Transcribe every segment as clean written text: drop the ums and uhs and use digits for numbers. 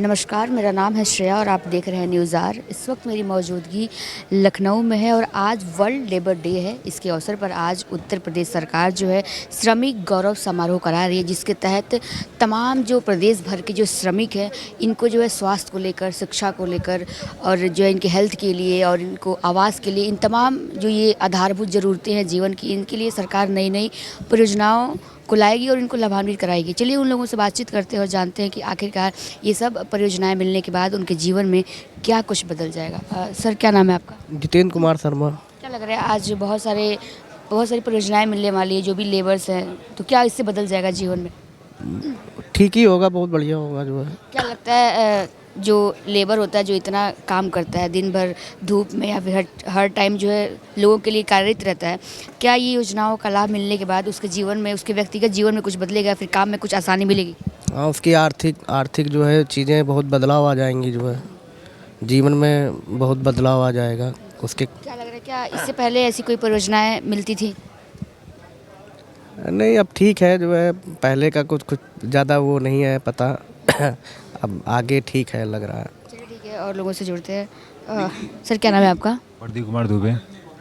नमस्कार, मेरा नाम है श्रेया और आप देख रहे हैं न्यूज़ आर। इस वक्त मेरी मौजूदगी लखनऊ में है और आज वर्ल्ड लेबर डे है। इसके अवसर पर आज उत्तर प्रदेश सरकार जो है श्रमिक गौरव समारोह करा रही है, जिसके तहत तमाम जो प्रदेश भर के जो श्रमिक हैं इनको जो है स्वास्थ्य को लेकर, शिक्षा को लेकर और जो है इनके हेल्थ के लिए और इनको आवास के लिए, इन तमाम जो ये आधारभूत ज़रूरतें हैं जीवन की, इनके लिए सरकार नई नई परियोजनाओं को लाएगी और इनको लाभान्वित कराएगी। चलिए उन लोगों से बातचीत करते हैं और जानते हैं कि आखिरकार ये सब परियोजनाएं मिलने के बाद उनके जीवन में क्या कुछ बदल जाएगा। सर, क्या नाम है आपका? जितेंद्र कुमार शर्मा। क्या लग रहा है आज बहुत सारी परियोजनाएं मिलने वाली है जो भी लेबर्स हैं, तो क्या इससे बदल जाएगा जीवन में? ठीक ही होगा, बहुत बढ़िया होगा जो है। क्या लगता है जो लेबर होता है, जो इतना काम करता है दिन भर धूप में या फिर हर टाइम जो है लोगों के लिए कार्यरत रहता है, क्या ये योजनाओं का लाभ मिलने के बाद उसके जीवन में, उसके व्यक्तिगत जीवन में कुछ बदलेगा, फिर काम में कुछ आसानी मिलेगी? हाँ, उसकी आर्थिक जो है चीज़ें बहुत बदलाव आ जाएंगी, जो है जीवन में बहुत बदलाव आ जाएगा उसके। क्या लग रहा है, क्या इससे पहले ऐसी कोई परियोजनाएं मिलती थी? नहीं, अब ठीक है जो है, पहले का कुछ ज़्यादा वो नहीं है पता। अब आगे ठीक है लग रहा है। चलिए ठीक है, और लोगों से जुड़ते हैं। सर, क्या नाम है आपका? प्रदीप कुमार दुबे।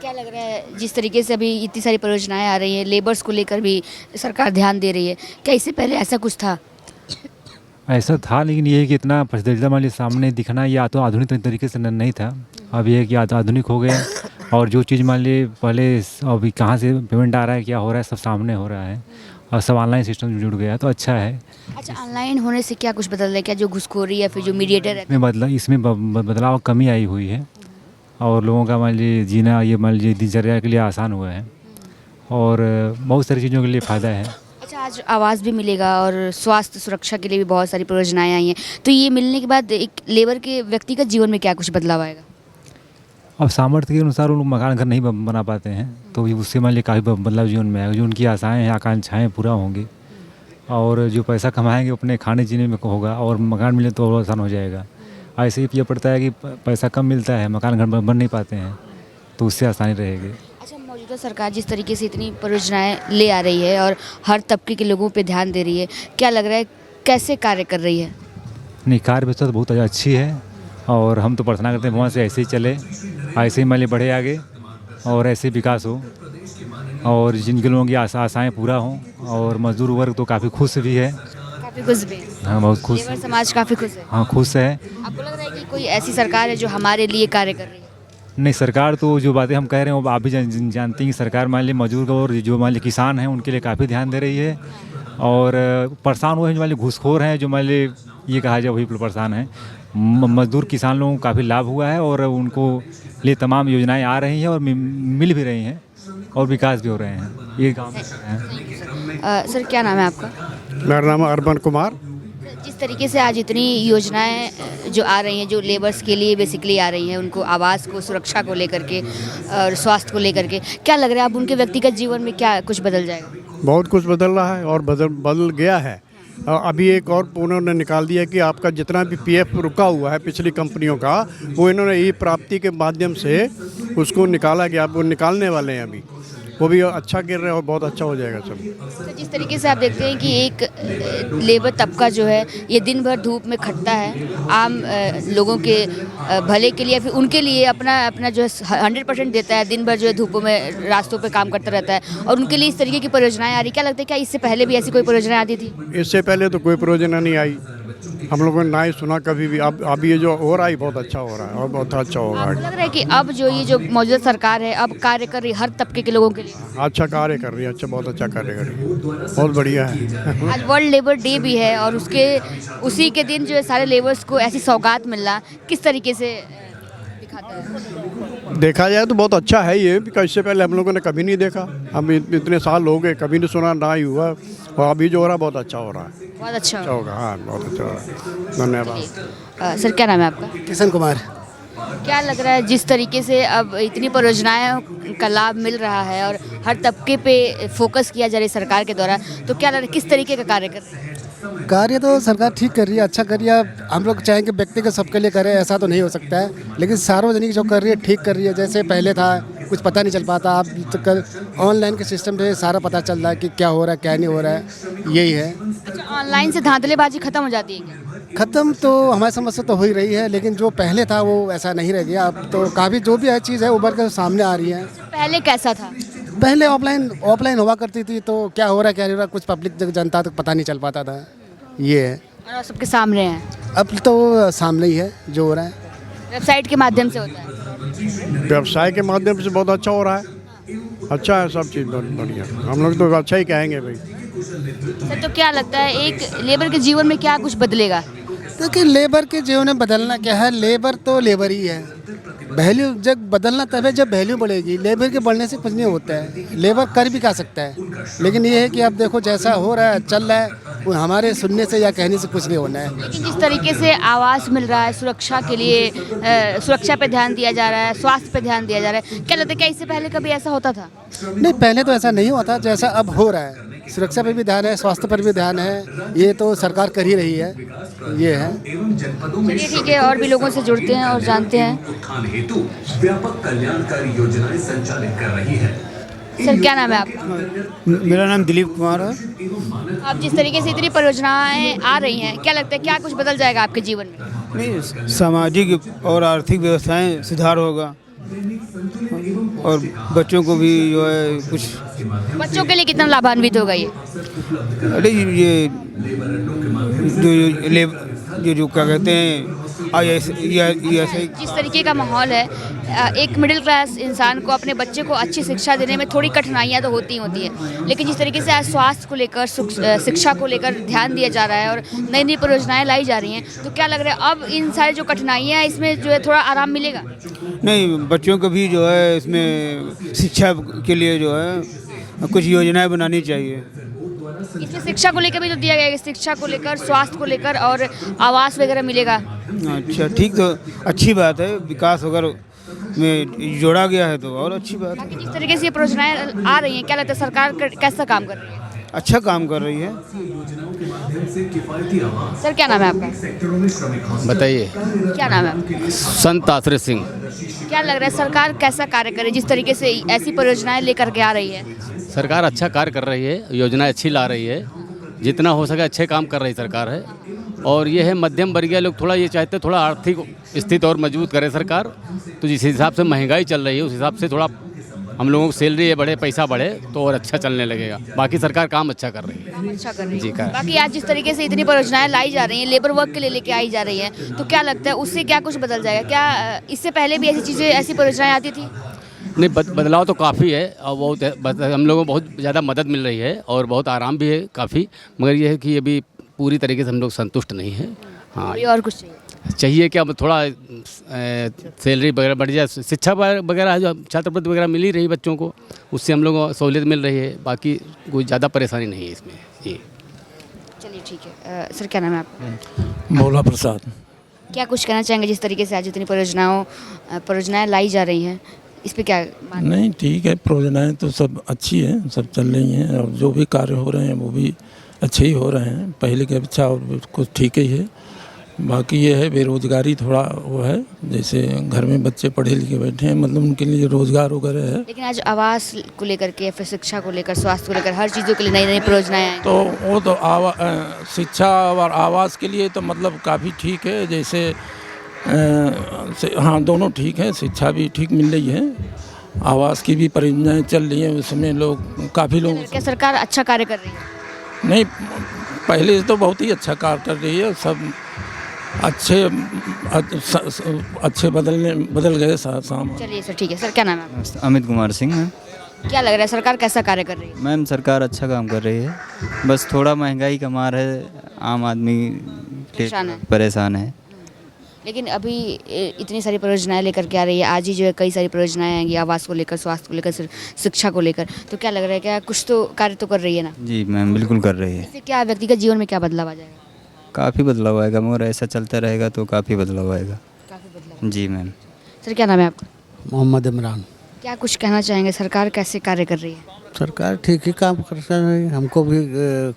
क्या लग रहा है जिस तरीके से अभी इतनी सारी परियोजनाएं आ रही हैं, लेबर्स को लेकर भी सरकार ध्यान दे रही है, क्या इससे पहले ऐसा कुछ था? ऐसा था, लेकिन ये है कि इतना पसंदीदा हमारे सामने दिखना या तो आधुनिक तरीके से नहीं था। अब ये है कि आधुनिक हो गए और जो चीज़ मान लीजिए पहले अभी कहाँ से पेमेंट आ रहा है, क्या हो रहा है, सब सामने हो रहा है और सब ऑनलाइन सिस्टम जुड़ गया, तो अच्छा है। अच्छा, ऑनलाइन होने से क्या कुछ बदल रहा है? क्या जो घुसखोरी या फिर जो मीडिएटर है इसमें बदलाव कमी आई हुई है और लोगों का मान लीजिए जीना, ये मान लीजिए दिनचर्या के लिए आसान हुआ है और बहुत सारी चीज़ों के लिए फ़ायदा है। अच्छा, आज आवास भी मिलेगा और स्वास्थ्य सुरक्षा के लिए भी बहुत सारी परियोजनाएं आई हैं, तो ये मिलने के बाद एक लेबर के व्यक्तिगत जीवन में क्या कुछ बदलाव आएगा? अब सामर्थ्य के अनुसार वो लोग मकान घर नहीं बना पाते हैं, तो उससे मान लीजिए काफ़ी बदलाव जीवन में आएगा। जो उनकी आशाएं हैं, आकांक्षाएं पूरा होंगी और जो पैसा कमाएंगे अपने खाने जीने में होगा और मकान मिले तो और आसान हो जाएगा। ऐसे ही ये पड़ता है कि पैसा कम मिलता है, मकान घर बन नहीं पाते हैं, तो उससे आसानी रहेगी। अच्छा, मौजूदा सरकार जिस तरीके से इतनी परियोजनाएं ले आ रही है और हर तबके के लोगों पे ध्यान दे रही है, क्या लग रहा है कैसे कार्य कर रही है? नहीं, कार्य व्यवस्था तो बहुत अच्छी है और हम तो प्रार्थना करते हैं भगवान से ऐसे ही चले, ऐसे ही मान लीजिए बढ़े आगे और ऐसे विकास हो और जिनके लोगों की आशाएँ पूरा हों। और मजदूर वर्ग तो काफ़ी खुश भी है। काफ़ी खुश भी? हाँ, बहुत खुश। लेबर समाज काफ़ी खुश है? हाँ, खुश है। आपको लग रहा है कि कोई ऐसी सरकार है जो हमारे लिए कार्य कर रही है? नहीं, सरकार तो जो बातें हम कह रहे हैं वो आप भी जानती हैं कि सरकार मान लीजिए मजदूर और जो मान लीजिए किसान हैं उनके लिए काफ़ी ध्यान दे रही है और परेशान हुए हैं जो मान लीजिए घूसखोर हैं, जो मान लीजिए ये कहा जाए वही परेशान हैं। मजदूर किसान लोगों को काफ़ी लाभ हुआ है और उनको लिए तमाम योजनाएं आ रही हैं और मिल भी रही हैं और विकास भी हो रहे हैं, ये काम कर रहे हैं। सर, क्या नाम है आपका? मेरा नाम है अरमान कुमार। जिस तरीके से आज इतनी योजनाएं जो आ रही हैं, जो लेबर्स के लिए बेसिकली आ रही हैं, उनको आवास को, सुरक्षा को लेकर के और स्वास्थ्य को लेकर के, क्या लग रहा है अब उनके व्यक्तिगत जीवन में क्या कुछ बदल जाएगा? बहुत कुछ बदल रहा है और बदल गया है। अभी एक और उन्होंने निकाल दिया कि आपका जितना भी पीएफ रुका हुआ है पिछली कंपनियों का, वो इन्होंने ई प्राप्ति के माध्यम से उसको निकाला गया। अब वो निकालने वाले हैं, अभी वो भी अच्छा कर रहे हैं और बहुत अच्छा हो जाएगा सब। तो जिस तरीके से आप देखते हैं कि एक लेबर तबका जो है ये दिन भर धूप में खटता है, आम लोगों के भले के लिए, फिर उनके लिए अपना जो है 100% देता है, दिन भर जो है धूपों में रास्तों पे काम करता रहता है और उनके लिए इस तरीके की परियोजनाएं आ रही। क्या लगता है क्या इससे पहले भी ऐसी कोई परियोजना आती थी? इससे पहले तो कोई परियोजना नहीं आई, हम लोगों ने ना ही सुना कभी भी। अब ये जो हो रहा है बहुत अच्छा हो रहा है और बहुत अच्छा होगा। आपको लग रहा है कि अब जो ये जो मौजूदा सरकार है अब कार्य कर रही है हर तबके के लोगों के लिए? अच्छा कार्य कर रही है, अच्छा, बहुत अच्छा कार्य कर रही है, बहुत बढ़िया है। आज वर्ल्ड लेबर डे भी है और उसी के दिन जो है सारे लेबर्स को ऐसी सौगात मिलना किस तरीके से दिखाता है? देखा जाए तो बहुत अच्छा है ये, इससे पहले हम लोगों ने कभी नहीं देखा। हम इतने साल हो गए, कभी नहीं सुना, ना ही हुआ, और अभी जो हो रहा है बहुत अच्छा हो रहा है। बहुत अच्छा होगा, हाँ, बहुत अच्छा हो रहा है। धन्यवाद। सर, क्या नाम है आपका? किशन कुमार। क्या लग रहा है जिस तरीके से अब इतनी परियोजनाएं का लाभ मिल रहा है और हर तबके पे फोकस किया जा रहा है सरकार के द्वारा, तो क्या लग रहा है किस तरीके का कार्य कर रही है? कार्य तो सरकार ठीक कर रही है, अच्छा कर रही है। हम लोग चाहेंगे व्यक्तिगत सबके लिए करे, ऐसा तो नहीं हो सकता है, लेकिन सार्वजनिक जो कर रही है ठीक कर रही है। जैसे पहले था कुछ पता नहीं चल पाता, अब तो कल ऑनलाइन के सिस्टम से सारा पता चल रहा है कि क्या हो रहा है क्या नहीं हो रहा है, यही है। अच्छा, ऑनलाइन से धांधलेबाजी खत्म हो जाती है क्या? ख़त्म तो हमारी समझ से तो हो ही रही है, लेकिन जो पहले था वो ऐसा नहीं रह गया। अब तो काफ़ी जो भी है चीज़ है उभर कर सामने आ रही है। पहले कैसा था? पहले ऑफलाइन हुआ करती थी, तो क्या हो रहा है क्या नहीं हो रहा कुछ पब्लिक जनता तक पता नहीं चल पाता था। ये है। और अब सबके सामने है, अब तो सामने ही है जो हो रहा है। वेबसाइट के माध्यम से होता है। व्यवसाय के माध्यम से बहुत अच्छा हो रहा है। अच्छा है, सब चीज़ बहुत बढ़िया। हम लोग तो अच्छा ही कहेंगे भाई। सर तो क्या लगता है एक लेबर के जीवन में क्या कुछ बदलेगा? देखिए लेबर के जीवन में बदलना क्या है, लेबर तो लेबर ही है। वैल्यू जब बदलना तब है जब वैल्यू बढ़ेगी। लेबर के बढ़ने से कुछ नहीं होता है, लेबर कर भी खा सकता है, लेकिन ये है कि अब देखो जैसा हो रहा है चल रहा है, वो हमारे सुनने से या कहने से कुछ नहीं होना है। लेकिन जिस तरीके से आवास मिल रहा है सुरक्षा के लिए, सुरक्षा पे ध्यान दिया जा रहा है, स्वास्थ्य पे ध्यान दिया जा रहा है, क्या लगता है क्या इससे पहले कभी ऐसा होता था? नहीं, पहले तो ऐसा नहीं हुआ था जैसा अब हो रहा है। सुरक्षा पर भी ध्यान है, स्वास्थ्य पर भी ध्यान है, ये तो सरकार कर ही रही है। ये है। चलिए ठीक है, और भी लोगों से जुड़ते हैं और जानते हैं। उत्थान हेतु व्यापक कल्याणकारी योजनाएं संचालित कर रही है। सर क्या नाम है आपका? मेरा नाम दिलीप कुमार है। अब जिस तरीके से इतनी परियोजनाएं आ रही हैं, क्या लगता है क्या कुछ बदल जाएगा आपके जीवन में? नहीं, सामाजिक और आर्थिक व्यवस्थाएं सुधार होगा और बच्चों को भी जो है कुछ। बच्चों के लिए कितना लाभान्वित होगा ये? अरे ये जो क्या कहते हैं जिस तरीके का माहौल है, एक मिडिल क्लास इंसान को अपने बच्चे को अच्छी शिक्षा देने में थोड़ी कठिनाइयाँ तो होती है, लेकिन जिस तरीके से आज स्वास्थ्य को लेकर, शिक्षा को लेकर ध्यान दिया जा रहा है और नई नई परियोजनाएं लाई जा रही हैं, तो क्या लग रहा है अब इन सारी जो कठिनाइयाँ हैं इसमें जो है थोड़ा आराम मिलेगा? नहीं, बच्चों को भी जो है इसमें शिक्षा के लिए जो है कुछ योजनाएं बनानी चाहिए। इसमें शिक्षा को लेकर भी तो दिया गया है, शिक्षा को लेकर, स्वास्थ्य को लेकर और आवास वगैरह मिलेगा। अच्छा ठीक, तो अच्छी बात है, विकास वगैरह में जोड़ा गया है तो और अच्छी बात है। जिस तरीके से ये परियोजनाएं आ रही हैं, क्या लगता है सरकार कैसा काम कर रही है? अच्छा काम कर रही है। सर क्या नाम है आपका? बताइए। क्या नाम है आपका? संत आश्रय सिंह। क्या लग रहा है सरकार कैसा कार्य करे जिस तरीके से ऐसी परियोजनाएं लेकर के आ रही है? सरकार अच्छा कार्य कर रही है, योजनाएं अच्छी ला रही है, जितना हो सके अच्छे काम कर रही सरकार है। और ये है मध्यम वर्गीय लोग थोड़ा ये चाहते हैं थोड़ा आर्थिक स्थिति और मजबूत करे सरकार, तो जिस हिसाब से महंगाई चल रही है उस हिसाब से थोड़ा हम लोगों को सैलरी बढ़े, पैसा बढ़े तो और अच्छा चलने लगेगा। बाकी सरकार काम अच्छा कर रही है। अच्छा कर रही है जी का। बाकी आज जिस तरीके से इतनी परियोजनाएं लाई जा रही हैं, लेबर वर्क के लिए लेके आई जा रही है, तो क्या लगता है उससे क्या कुछ बदल जाएगा? क्या इससे पहले भी ऐसी चीज़ें, ऐसी परियोजनाएं आती थी? नहीं, बदलाव तो काफ़ी है और बहुत हम लोगों को बहुत ज़्यादा मदद मिल रही है और बहुत आराम भी है काफ़ी, मगर ये है कि अभी पूरी तरीके से हम लोग संतुष्ट नहीं हैं। हाँ, और कुछ चाहिए कि अब थोड़ा सैलरी वगैरह बढ़ जाए, शिक्षा वगैरह जो छात्रवृत्ति वगैरह मिल ही रही बच्चों को, उससे हम लोगों को सहूलियत मिल रही है। बाकी कोई ज़्यादा परेशानी नहीं है इसमें। जी चलिए ठीक है। सर क्या नाम है आपका? मौला प्रसाद। क्या कुछ कहना चाहेंगे जिस तरीके से आज इतनी परियोजनाएं लाई जा रही हैं, इस पर क्या नहीं ठीक है, परियोजनाएँ तो सब अच्छी हैं, सब चल रही हैं और जो भी कार्य हो रहे हैं वो भी अच्छे ही हो रहे हैं, पहले के अच्छा और कुछ ठीक ही है। बाकी ये है बेरोजगारी थोड़ा वो है, जैसे घर में बच्चे पढ़े लिखे बैठे हैं, मतलब उनके लिए रोजगार वगैरह है। लेकिन आज आवास को लेकर के, फिर शिक्षा को लेकर, स्वास्थ्य को लेकर, हर चीज़ों के लिए नई नई परियोजनाएं आई। तो वो तो शिक्षा और आवास के लिए तो मतलब काफ़ी ठीक है, जैसे हाँ दोनों ठीक है, शिक्षा भी ठीक मिल रही है, आवास की भी परियोजनाएँ चल रही हैं, उसमें लोग काफ़ी लोग। क्या सरकार अच्छा कार्य कर रही है? नहीं, पहले से तो बहुत ही अच्छा कार्य कर रही है, सब अच्छे बदल गए शाम। चलिए सर ठीक है। सर क्या नाम है आपका? अमित कुमार सिंह है। क्या लग रहा है सरकार कैसा कार्य कर रही है? मैम सरकार अच्छा काम कर रही है, बस थोड़ा महंगाई का मार है, आम आदमी परेशान है। लेकिन अभी इतनी सारी परियोजनाएं लेकर के आ रही है, आज ही जो है कई सारी परियोजनाएं आएंगी आवास को लेकर, स्वास्थ्य को लेकर, शिक्षा को लेकर, तो क्या लग रहा है क्या कुछ तो कार्य तो कर रही है ना? जी मैम बिल्कुल कर रही है। इससे क्या व्यक्तिगत जीवन में क्या बदलाव आ जाएगा? काफ़ी बदलाव आएगा, मगर ऐसा चलता रहेगा तो काफ़ी बदलाव आएगा। काफ़ी बदलाव। जी मैम। सर क्या नाम है आपका? मोहम्मद इमरान। क्या कुछ कहना चाहेंगे, सरकार कैसे कार्य कर रही है? सरकार ठीक ही काम कर रही है, हमको भी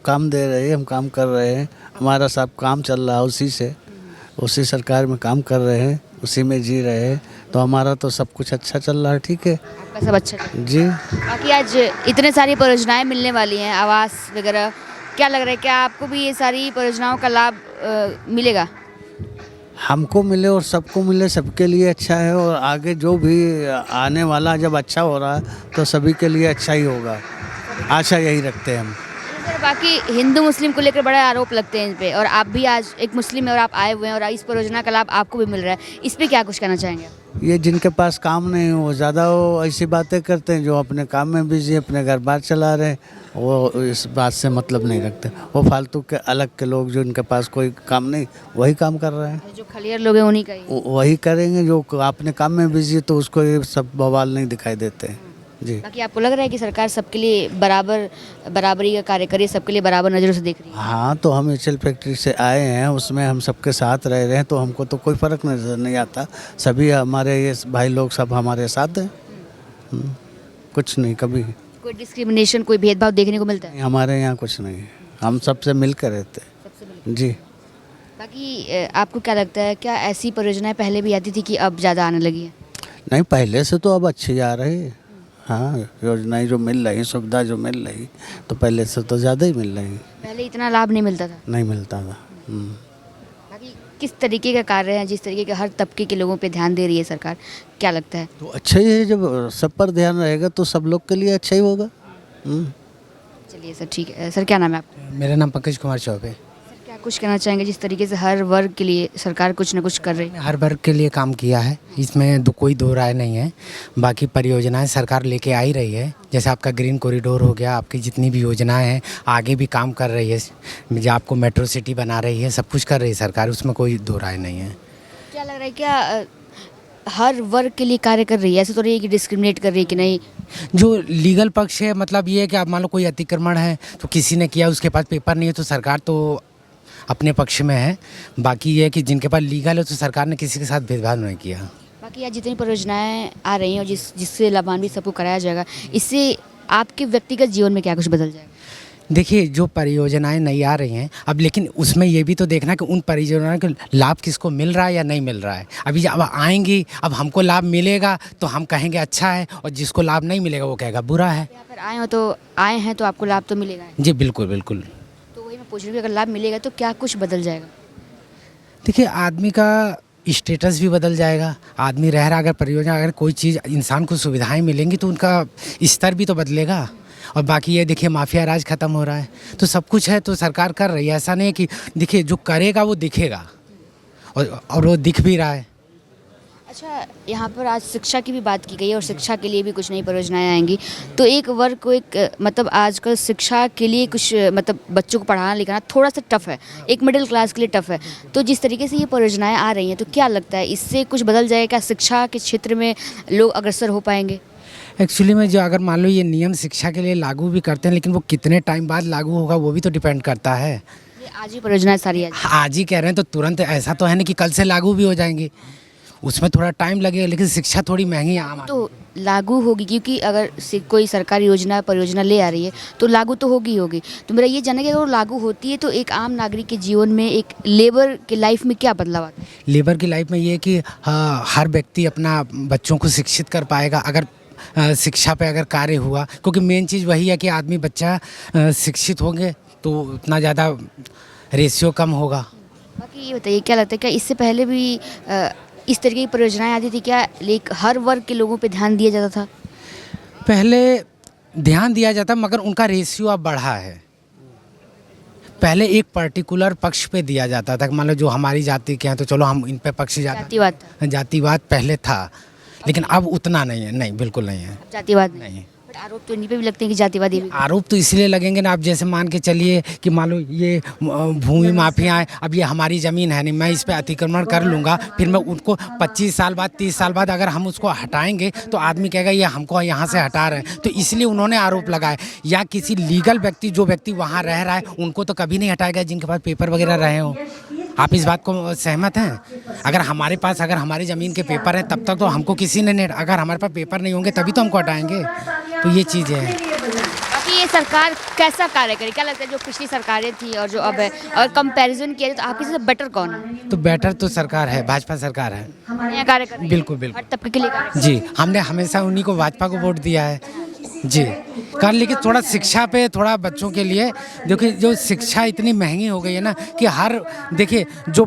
काम दे रही है, हम काम कर रहे हैं, हमारा सब काम चल रहा है उसी से, उसी सरकार में काम कर रहे हैं, उसी में जी रहे हैं, तो हमारा तो सब कुछ अच्छा चल रहा है। ठीक है, आपका सब अच्छा जी। बाकी आज इतने सारी परियोजनाएं मिलने वाली हैं, आवास वगैरह, क्या लग रहा है क्या आपको भी ये सारी परियोजनाओं का लाभ मिलेगा? हमको मिले और सबको मिले, सबके लिए अच्छा है। और आगे जो भी आने वाला जब अच्छा हो रहा है तो सभी के लिए अच्छा ही होगा, आशा यही रखते हैं हम। सर, बाकी हिंदू मुस्लिम को लेकर बड़ा आरोप लगते हैं इन पे, और आप भी आज एक मुस्लिम है और आप आए हुए हैं और इस परियोजना का लाभ आपको भी मिल रहा है, इस पे क्या कुछ कहना चाहेंगे? ये जिनके पास काम नहीं है वो ज़्यादा वो ऐसी बातें करते हैं, जो अपने काम में बिजी, अपने घर बार चला रहे हैं, वो इस बात से मतलब नहीं रखते। वो फालतू के अलग के लोग जो इनके पास कोई काम नहीं, वही काम कर रहे हैं। जो खलियर लोग हैं उन्हीं का ही। वही करेंगे, जो अपने काम में बिजी है तो उसको ये सब बवाल नहीं दिखाई देते हैं जी। बाकी आपको लग रहा है कि सरकार सबके लिए बराबरी का कार्य करे, सबके लिए बराबर नज़रों से देख रही है? हाँ, तो हम एचएल फैक्ट्री से आए हैं, उसमें हम सबके साथ रह रहे हैं, तो हमको तो कोई फ़र्क नज़र नहीं आता। सभी हमारे ये भाई लोग सब हमारे साथ हैं, कुछ नहीं, कभी कोई डिस्क्रिमिनेशन, कोई भेदभाव देखने को मिलता है? हमारे यहाँ कुछ नहीं है, हम सबसे मिल कर रहते हैं जी। बाकी आपको क्या लगता है, क्या ऐसी परियोजनाएं पहले भी आती थी कि अब ज़्यादा आने लगी है? नहीं, पहले से तो अब अच्छी आ रही है। हाँ, योजनाएं जो मिल रही, सुविधा जो मिल रही, तो पहले से तो ज़्यादा ही मिल रही। पहले इतना लाभ नहीं मिलता था? नहीं मिलता था। बाकी किस तरीके का कार्य है, जिस तरीके के हर तबके के लोगों पे ध्यान दे रही है सरकार, क्या लगता है? तो अच्छा ही है, जब सब पर ध्यान रहेगा तो सब लोग के लिए अच्छा ही होगा। चलिए सर, ठीक है। सर, क्या नाम है आपका? मेरा नाम पंकज कुमार चौबे। सर, क्या कुछ कहना चाहेंगे, जिस तरीके से हर वर्ग के लिए सरकार कुछ ना कुछ कर रही है? हर वर्ग के लिए काम किया है, इसमें कोई दो राय नहीं है। बाकी परियोजनाएं सरकार लेके आ ही रही है, जैसे आपका ग्रीन कॉरिडोर हो गया, आपकी जितनी भी योजनाएं हैं आगे भी काम कर रही है, जो आपको मेट्रो सिटी बना रही है, सब कुछ कर रही है सरकार, उसमें कोई दो राय नहीं है। क्या लग रहा है, क्या हर वर्ग के लिए कार्य कर रही है? ऐसे तो नहीं है कि डिस्क्रिमिनेट कर रही है कि नहीं? जो लीगल पक्ष है, मतलब ये है कि आप मान लो कोई अतिक्रमण है तो किसी ने किया, उसके पास पेपर नहीं है, तो सरकार तो अपने पक्ष में है। बाकी ये है कि जिनके पास लीगल है तो सरकार ने किसी के साथ भेदभाव नहीं किया। बाकी आज जितनी परियोजनाएं आ रही हैं और जिससे लाभान्वित सबको कराया जाएगा, इससे आपके व्यक्तिगत जीवन में क्या कुछ बदल जाएगा? देखिए, जो परियोजनाएं नई आ रही हैं अब, लेकिन उसमें ये भी तो देखना कि उन परियोजनाओं के लाभ किसको मिल रहा है या नहीं मिल रहा है। अभी जब आएंगी, अब हमको लाभ मिलेगा तो हम कहेंगे अच्छा है, और जिसको लाभ नहीं मिलेगा वो कहेगा बुरा है। यहाँ पर आए हैं तो आपको लाभ तो मिलेगा? जी बिल्कुल बिल्कुल। तो वही मैं पूछ रही हूँ, अगर लाभ मिलेगा तो क्या कुछ बदल जाएगा? देखिए, आदमी का स्टेटस भी बदल जाएगा। आदमी रह रहा, अगर परियोजना, अगर कोई चीज़ इंसान को सुविधाएं मिलेंगी तो उनका स्तर भी तो बदलेगा। और बाकी ये देखिए, माफिया राज ख़त्म हो रहा है, तो सब कुछ है तो सरकार कर रही है। ऐसा नहीं है कि देखिए जो करेगा वो दिखेगा, और वो दिख भी रहा है। अच्छा, यहाँ पर आज शिक्षा की भी बात की गई है और शिक्षा के लिए भी कुछ नई परियोजनाएं आएंगी, तो एक वर्ग को मतलब आजकल शिक्षा के लिए कुछ मतलब बच्चों को पढ़ाना लिखाना थोड़ा सा टफ है, एक मिडिल क्लास के लिए टफ है। तो जिस तरीके से ये परियोजनाएं आ रही हैं, तो क्या लगता है इससे कुछ बदल जाएगा? क्या शिक्षा के क्षेत्र में लोग अग्रसर हो पाएंगे? एक्चुअली में जो अगर मान लो ये नियम शिक्षा के लिए लागू भी करते हैं, लेकिन वो कितने टाइम बाद लागू होगा वो भी तो डिपेंड करता है। ये आज ही परियोजनाएं सारी आज ही कह रहे हैं तो तुरंत ऐसा तो है नहीं कि कल से लागू भी हो जाएंगी, उसमें थोड़ा टाइम लगेगा। लेकिन शिक्षा थोड़ी महंगी आम तो लागू होगी, क्योंकि अगर कोई सरकारी परियोजना ले आ रही है तो लागू तो होगी। तो मेरा ये जानना है कि अगर वो लागू होती है तो एक आम नागरिक के जीवन में, एक लेबर के लाइफ में क्या बदलाव आता है? लेबर की लाइफ में ये है कि हर व्यक्ति अपना बच्चों को शिक्षित कर पाएगा अगर शिक्षा पे अगर कार्य हुआ, क्योंकि मेन चीज़ वही है कि आदमी बच्चा शिक्षित होंगे तो उतना ज़्यादा रेशियो कम होगा। बाकी ये बताइए, क्या लगता है, क्या इससे पहले भी इस तरीके की परियोजनाएं आती थी क्या? हर वर्ग के लोगों पे ध्यान दिया जाता था? पहले ध्यान दिया जाता, मगर उनका रेशियो अब बढ़ा है। पहले एक पर्टिकुलर पक्ष पे दिया जाता था, मान लो जो हमारी जाति के हैं तो चलो हम इन पे पक्ष जातिवाद पहले था, लेकिन अब उतना नहीं है। नहीं, बिल्कुल नहीं है जातिवाद नहीं। बट आरोप तो इन्हीं पे भी लगते हैं कि जातिवादी भी। आरोप तो इसलिए लगेंगे ना, आप जैसे मान के चलिए कि मान लो ये भूमि माफिया है, अब ये हमारी ज़मीन है नहीं, मैं इस पे अतिक्रमण कर लूँगा, फिर मैं उनको 25 साल बाद 30 साल बाद अगर हम उसको हटाएंगे तो आदमी कहेगा ये हमको यहाँ से हटा रहे हैं, तो इसलिए उन्होंने आरोप लगाया। या किसी लीगल व्यक्ति, जो व्यक्ति वहाँ रह रहा है, उनको तो कभी नहीं हटाएगा जिनके पास पेपर वगैरह रहे हों। आप इस बात को सहमत हैं? अगर हमारे पास अगर हमारी ज़मीन के पेपर हैं तब तक तो हमको किसी ने नहीं, अगर हमारे पास पेपर नहीं होंगे तभी तो हमको हटाएंगे। तो ये चीज़ है। बाकी ये सरकार कैसा कार्य करे, क्या लगता है जो पिछली सरकारें थी और जो अब है, और कंपैरिजन किया तो आपके से बेटर कौन है? तो बेटर तो सरकार है, भाजपा सरकार है। हमारे यहाँ कार्य कर रही है। बिल्कुल बिल्कुल हर तबके के लिए कार्य। जी, हमने हमेशा उन्हीं को, भाजपा को वोट दिया है। जी कर, लेकिन थोड़ा शिक्षा पे थोड़ा बच्चों के लिए देखिए, जो शिक्षा इतनी महंगी हो गई है ना कि हर देखिए जो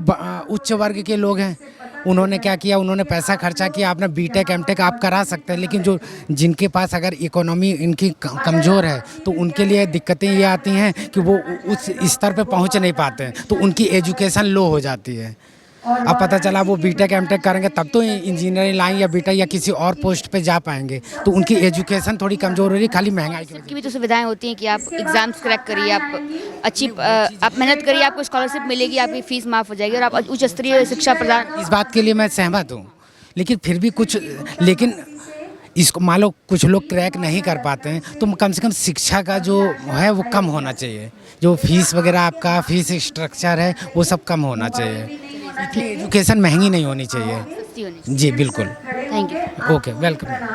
उच्च वर्ग के लोग हैं उन्होंने क्या किया, उन्होंने पैसा खर्चा किया, आपने बीटेक एमटेक आप करा सकते हैं, लेकिन जो जिनके पास अगर इकोनॉमी इनकी कमज़ोर है तो उनके लिए दिक्कतें ये आती हैं कि वो उस स्तर पे पहुंच नहीं पाते हैं, तो उनकी एजुकेशन लो हो जाती है। अब पता चला वो बीटेक एमटेक करेंगे तब तो इंजीनियरिंग लाइन या बीटेक या किसी और पोस्ट पे जा पाएंगे, तो उनकी एजुकेशन थोड़ी कमज़ोर हो रही है खाली महंगाई की वजह से। की भी तो सुविधाएं होती हैं कि आप एग्जाम्स क्रैक करिए, आप अच्छी आप मेहनत करिए, आपको स्कॉलरशिप मिलेगी, आपकी फीस माफ़ हो जाएगी और आप उच्च स्तरीय शिक्षा प्रदान। इस बात के लिए मैं सहमत हूँ, लेकिन फिर भी कुछ, लेकिन इसको मान लो कुछ लोग क्रैक नहीं कर पाते हैं तो कम से कम शिक्षा का जो है वो कम होना चाहिए, जो फीस वगैरह आपका फीस स्ट्रक्चर है वो सब कम होना चाहिए, इतनी एजुकेशन महंगी नहीं होनी चाहिए। जी बिल्कुल। Thank you. Okay welcome.